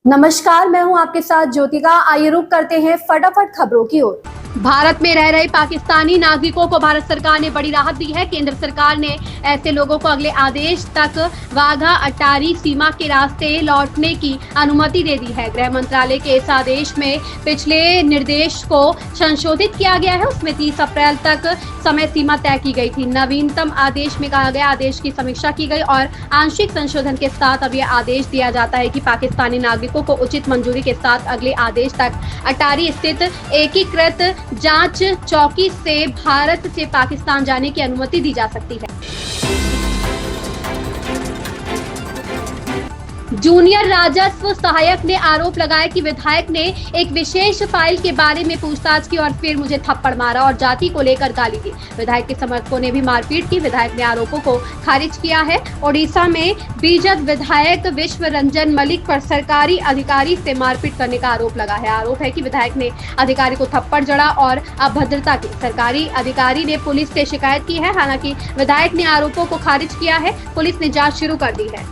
नमस्कार, मैं हूं आपके साथ ज्योतिका। आइए रुक करते हैं फटाफट खबरों की ओर। भारत में रह रहे पाकिस्तानी नागरिकों को भारत सरकार ने बड़ी राहत दी है। केंद्र सरकार ने ऐसे लोगों को अगले आदेश तक वाघा अटारी सीमा के रास्ते लौटने की अनुमति दे दी है। गृह मंत्रालय के इस आदेश में पिछले निर्देश को संशोधित किया गया है। उसमें 30 अप्रैल तक समय सीमा तय की गई थी। नवीनतम आदेश में कहा गया आदेश की समीक्षा की गई और आंशिक संशोधन के साथ अब यह आदेश दिया जाता है कि पाकिस्तानी नागरिकों को उचित मंजूरी के साथ अगले आदेश तक अटारी स्थित एकीकृत जांच चौकी से भारत से पाकिस्तान जाने की अनुमति दी जा सकती है। जूनियर राजस्व सहायक ने आरोप लगाया कि विधायक ने एक विशेष फाइल के बारे में पूछताछ की और फिर मुझे थप्पड़ मारा और जाति को लेकर गाली दी। विधायक के समर्थकों ने भी मारपीट की। विधायक ने आरोपों को खारिज किया है। ओडिशा में बीजेपी विधायक विश्व रंजन मलिक पर सरकारी अधिकारी से मारपीट करने का आरोप लगा है। आरोप है कि विधायक ने अधिकारी को थप्पड़ जड़ा और अभद्रता की। सरकारी अधिकारी ने पुलिस से शिकायत की है। हालांकि विधायक ने आरोपों को खारिज किया है। पुलिस ने जांच शुरू कर दी है।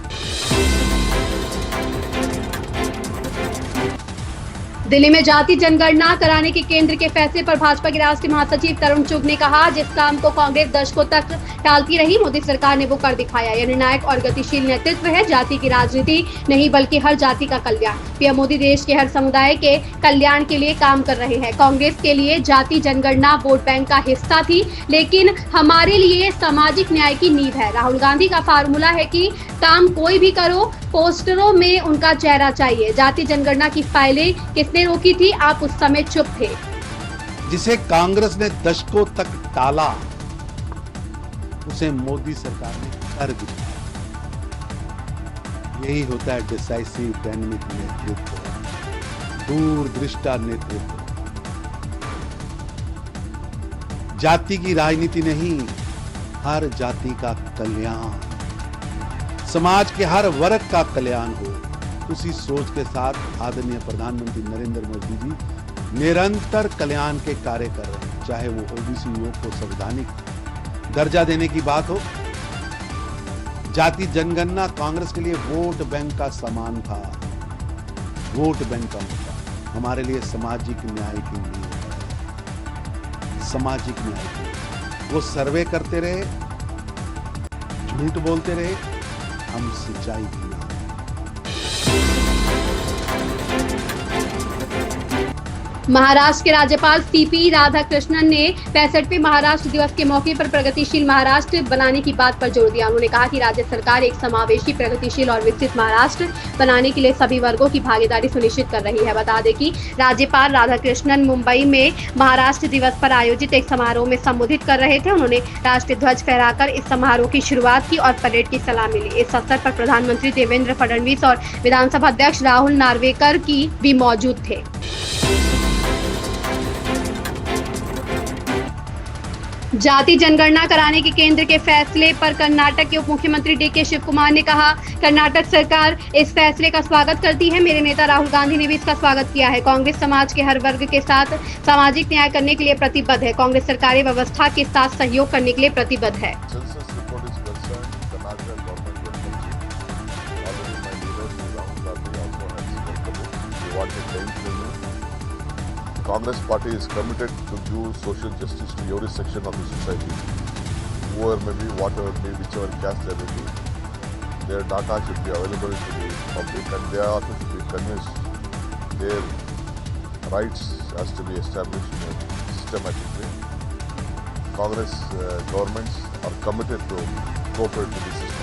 दिल्ली में जाति जनगणना कराने के केंद्र के फैसले पर भाजपा के राष्ट्रीय महासचिव तरुण चुग ने कहा, जिस काम को कांग्रेस दशकों तक टालती रही, मोदी सरकार ने वो कर दिखाया। यह निर्णायक और गतिशील नेतृत्व है। जाति की राजनीति नहीं बल्कि हर जाति का कल्याण। पीएम मोदी देश के हर समुदाय के कल्याण के लिए काम कर रहे हैं। कांग्रेस के लिए जाति जनगणना वोट बैंक का हिस्सा थी, लेकिन हमारे लिए सामाजिक न्याय की नींव है। राहुल गांधी का फार्मूला है कि काम कोई भी करो, पोस्टरों में उनका चेहरा चाहिए। जाति जनगणना की फाइलें किसने रोकी थी? आप उस समय चुप थे। जिसे कांग्रेस ने दशकों तक टाला, उसे मोदी सरकार ने कर दिखाया। यही होता है डिसाइसिव डायनामिक नेतृत्व, दूरदृष्टा नेतृत्व। जाति की राजनीति नहीं, हर जाति का कल्याण, समाज के हर वर्ग का कल्याण हो, उसी सोच के साथ आदरणीय प्रधानमंत्री नरेंद्र मोदी जी निरंतर कल्याण के कार्य कर रहे हैं। चाहे वो ओबीसी युवक को संवैधानिक दर्जा देने की बात हो, जाति जनगणना कांग्रेस के लिए वोट बैंक का समान था। वोट बैंक का मुद्दा हमारे लिए सामाजिक न्याय की नींव है। सामाजिक न्याय की वो सर्वे करते रहे, झूठ बोलते रहे, हम सच्चाई की। महाराष्ट्र के राज्यपाल सीपी राधाकृष्णन ने 65वें महाराष्ट्र दिवस के मौके पर प्रगतिशील महाराष्ट्र बनाने की बात पर जोर दिया। उन्होंने कहा कि राज्य सरकार एक समावेशी, प्रगतिशील और विकसित महाराष्ट्र बनाने के लिए सभी वर्गों की भागीदारी सुनिश्चित कर रही है। बता दें कि राज्यपाल राधाकृष्णन मुंबई में महाराष्ट्र दिवस पर आयोजित एक समारोह में संबोधित कर रहे थे। उन्होंने राष्ट्रीय ध्वज फहराकर इस समारोह की शुरुआत की और परेड की सलामी ली। इस अवसर पर प्रधानमंत्री देवेंद्र फडणवीस और विधानसभा अध्यक्ष राहुल नार्वेकर की भी मौजूद थे। जाति जनगणना कराने के केंद्र के फैसले पर कर्नाटक के उप मुख्यमंत्री डीके शिव कुमार ने कहा, कर्नाटक सरकार इस फैसले का स्वागत करती है। मेरे नेता राहुल गांधी ने भी इसका स्वागत किया है। कांग्रेस समाज के हर वर्ग के साथ सामाजिक न्याय करने के लिए प्रतिबद्ध है। कांग्रेस सरकारी व्यवस्था के साथ सहयोग करने के लिए प्रतिबद्ध है। Congress party is committed to give social justice to every section of the society, whoever may be, whatever may be, whichever caste they may be. Their data should be available to the public, and they also should be convinced their rights has to be established in a systematic way. Congress governments are committed to cooperate with the system.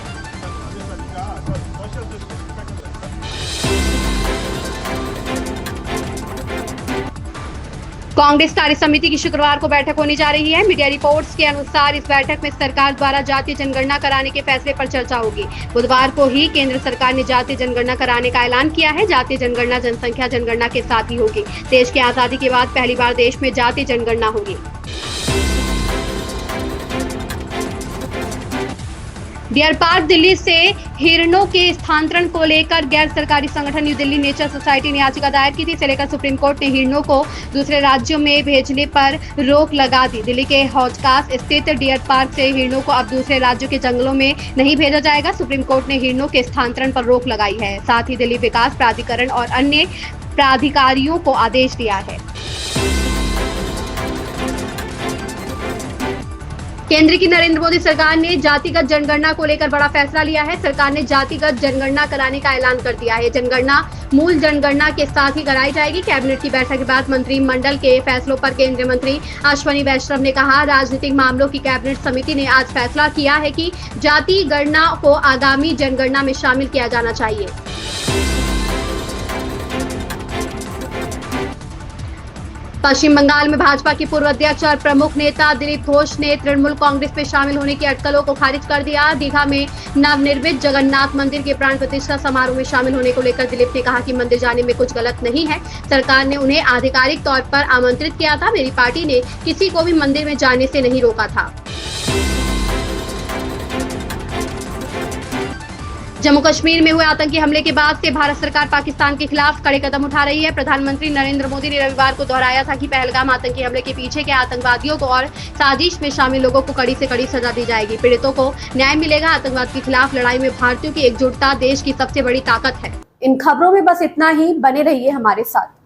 Congress कार्य समिति की शुक्रवार को बैठक होने जा रही है। मीडिया रिपोर्ट्स के अनुसार इस बैठक में सरकार द्वारा जातीय जनगणना कराने के फैसले पर चर्चा होगी। बुधवार को ही केंद्र सरकार ने जातीय जनगणना कराने का ऐलान किया है। जातीय जनगणना जनसंख्या जनगणना के साथ ही होगी। देश की आजादी के बाद पहली बार देश में जातीय जनगणना होगी। डियर पार्क दिल्ली से हिरणों के स्थानांतरण को लेकर गैर सरकारी संगठन न्यू दिल्ली नेचर सोसाइटी ने याचिका दायर की थी। इसे लेकर सुप्रीम कोर्ट ने हिरणों को दूसरे राज्यों में भेजने पर रोक लगा दी। दिल्ली के हौजखास स्थित डियर पार्क से हिरणों को अब दूसरे राज्यों के जंगलों में नहीं भेजा जाएगा। सुप्रीम कोर्ट ने हिरणों के स्थानांतरण पर रोक लगाई है। साथ ही दिल्ली विकास प्राधिकरण और अन्य प्राधिकारियों को आदेश दिया है। केंद्र की नरेंद्र मोदी सरकार ने जातिगत जनगणना को लेकर बड़ा फैसला लिया है। सरकार ने जातिगत जनगणना कराने का ऐलान कर दिया है। जनगणना मूल जनगणना के साथ ही कराई जाएगी। कैबिनेट की बैठक के बाद मंत्रिमंडल के फैसलों पर केंद्रीय मंत्री अश्विनी वैष्णव ने कहा, राजनीतिक मामलों की कैबिनेट समिति ने आज फैसला किया है कि जाति गणना को आगामी जनगणना में शामिल किया जाना चाहिए। पश्चिम बंगाल में भाजपा के पूर्व अध्यक्ष और प्रमुख नेता दिलीप घोष ने तृणमूल कांग्रेस में शामिल होने की अटकलों को खारिज कर दिया। दीघा में नवनिर्मित जगन्नाथ मंदिर के प्राण प्रतिष्ठा समारोह में शामिल होने को लेकर दिलीप ने कहा कि मंदिर जाने में कुछ गलत नहीं है। सरकार ने उन्हें आधिकारिक तौर पर आमंत्रित किया था। मेरी पार्टी ने किसी को भी मंदिर में जाने से नहीं रोका था। जम्मू कश्मीर में हुए आतंकी हमले के बाद से भारत सरकार पाकिस्तान के खिलाफ कड़े कदम उठा रही है। प्रधानमंत्री नरेंद्र मोदी ने रविवार को दोहराया था कि पहलगाम आतंकी हमले के पीछे के आतंकवादियों को और साजिश में शामिल लोगों को कड़ी से कड़ी सजा दी जाएगी। पीड़ितों को न्याय मिलेगा। आतंकवाद के खिलाफ लड़ाई में भारतीयों की एकजुटता देश की सबसे बड़ी ताकत है। इन खबरों में बस इतना ही। बने रहिए हमारे साथ।